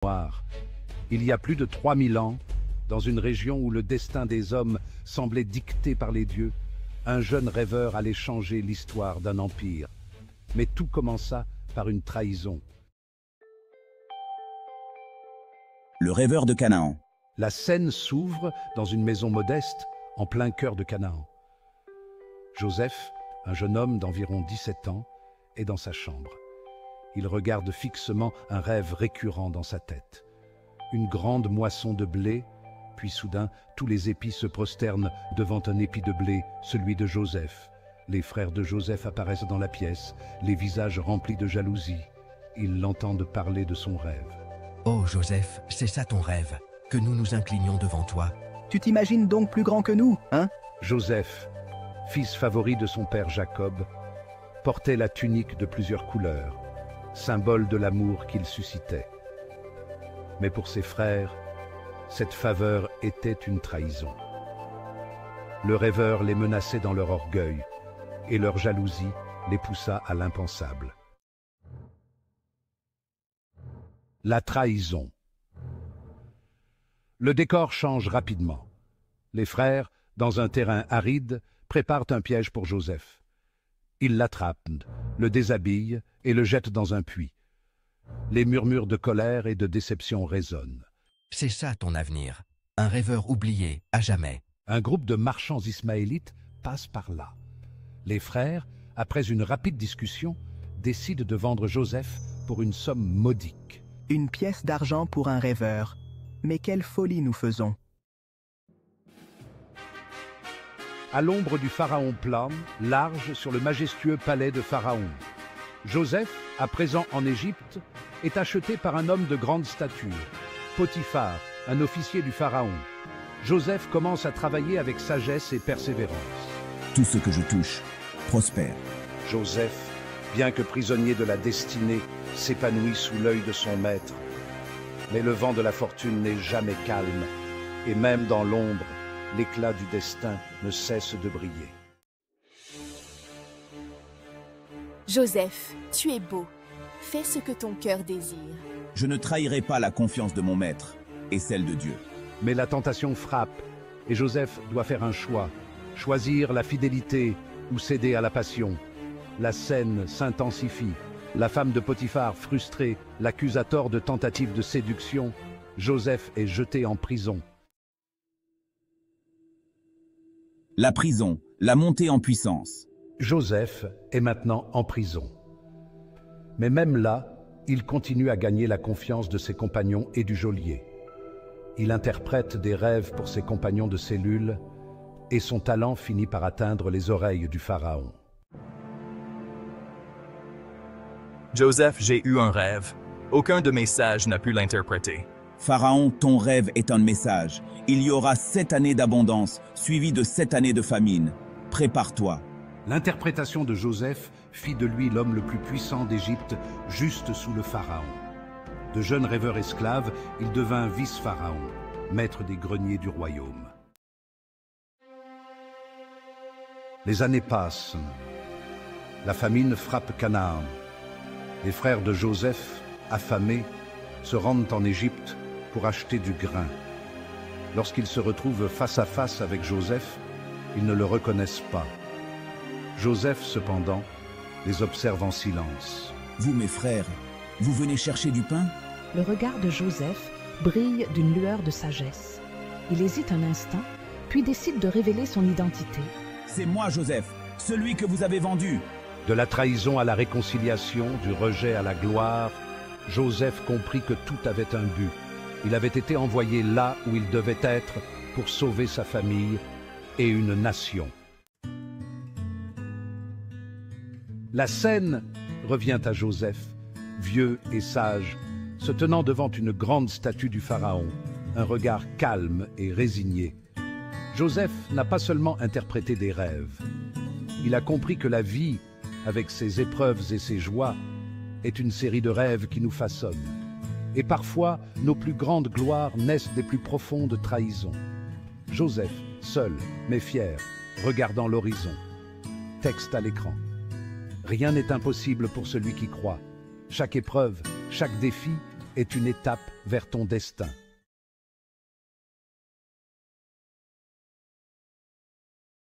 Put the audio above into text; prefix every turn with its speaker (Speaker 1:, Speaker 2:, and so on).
Speaker 1: Noir. Il y a plus de 3000 ans, dans une région où le destin des hommes semblait dicté par les dieux, un jeune rêveur allait changer l'histoire d'un empire. Mais tout commença par une trahison.
Speaker 2: Le rêveur de Canaan.
Speaker 1: La scène s'ouvre dans une maison modeste, en plein cœur de Canaan. Joseph, un jeune homme d'environ 17 ans, est dans sa chambre. Il regarde fixement un rêve récurrent dans sa tête. Une grande moisson de blé, puis soudain, tous les épis se prosternent devant un épi de blé, celui de Joseph. Les frères de Joseph apparaissent dans la pièce, les visages remplis de jalousie. Ils l'entendent parler de son rêve.
Speaker 3: « Oh Joseph, c'est ça ton rêve, que nous nous inclinions devant toi. »
Speaker 4: Tu t'imagines donc plus grand que nous, hein?
Speaker 1: Joseph, fils favori de son père Jacob, portait la tunique de plusieurs couleurs, symbole de l'amour qu'il suscitait. Mais pour ses frères, cette faveur était une trahison. Le rêveur les menaçait dans leur orgueil, et leur jalousie les poussa à l'impensable. La trahison. Le décor change rapidement. Les frères, dans un terrain aride, préparent un piège pour Joseph. Ils l'attrapent, le déshabillent et le jettent dans un puits. Les murmures de colère et de déception résonnent.
Speaker 3: C'est ça ton avenir, un rêveur oublié à jamais.
Speaker 1: Un groupe de marchands ismaélites passe par là. Les frères, après une rapide discussion, décident de vendre Joseph pour une somme modique.
Speaker 4: Une pièce d'argent pour un rêveur. Mais quelle folie nous faisons!
Speaker 1: À l'ombre du pharaon plat, large sur le majestueux palais de Pharaon. Joseph, à présent en Égypte, est acheté par un homme de grande stature, Potiphar, un officier du pharaon. Joseph commence à travailler avec sagesse et persévérance.
Speaker 2: Tout ce que je touche prospère.
Speaker 1: Joseph, bien que prisonnier de la destinée, s'épanouit sous l'œil de son maître. Mais le vent de la fortune n'est jamais calme, et même dans l'ombre, l'éclat du destin ne cesse de briller.
Speaker 5: Joseph, tu es beau. Fais ce que ton cœur désire.
Speaker 2: Je ne trahirai pas la confiance de mon maître et celle de Dieu.
Speaker 1: Mais la tentation frappe, et Joseph doit faire un choix. Choisir la fidélité ou céder à la passion. La scène s'intensifie. La femme de Potiphar, frustrée, l'accuse à tort de tentative de séduction. Joseph est jeté en prison.
Speaker 2: La prison, la montée en puissance.
Speaker 1: Joseph est maintenant en prison. Mais même là, il continue à gagner la confiance de ses compagnons et du geôlier. Il interprète des rêves pour ses compagnons de cellule et son talent finit par atteindre les oreilles du pharaon.
Speaker 6: Joseph, j'ai eu un rêve. Aucun de mes sages n'a pu l'interpréter.
Speaker 2: Pharaon, ton rêve est un message. Il y aura 7 années d'abondance, suivies de 7 années de famine. Prépare-toi.
Speaker 1: L'interprétation de Joseph fit de lui l'homme le plus puissant d'Égypte, juste sous le pharaon. De jeune rêveur esclave, il devint vice-pharaon, maître des greniers du royaume. Les années passent. La famine frappe Canaan. Les frères de Joseph, affamés, se rendent en Égypte pour acheter du grain. Lorsqu'ils se retrouvent face à face avec Joseph, ils ne le reconnaissent pas. Joseph, cependant, les observe en silence.
Speaker 2: Vous, mes frères, vous venez chercher du pain?
Speaker 7: Le regard de Joseph brille d'une lueur de sagesse. Il hésite un instant, puis décide de révéler son identité.
Speaker 2: C'est moi, Joseph, celui que vous avez vendu.
Speaker 1: De la trahison à la réconciliation, du rejet à la gloire, Joseph comprit que tout avait un but. Il avait été envoyé là où il devait être pour sauver sa famille et une nation. La scène revient à Joseph, vieux et sage, se tenant devant une grande statue du pharaon, un regard calme et résigné. Joseph n'a pas seulement interprété des rêves. Il a compris que la vie, avec ses épreuves et ses joies, est une série de rêves qui nous façonnent. Et parfois, nos plus grandes gloires naissent des plus profondes trahisons. Joseph, seul, mais fier, regardant l'horizon. Texte à l'écran. Rien n'est impossible pour celui qui croit. Chaque épreuve, chaque défi est une étape vers ton destin.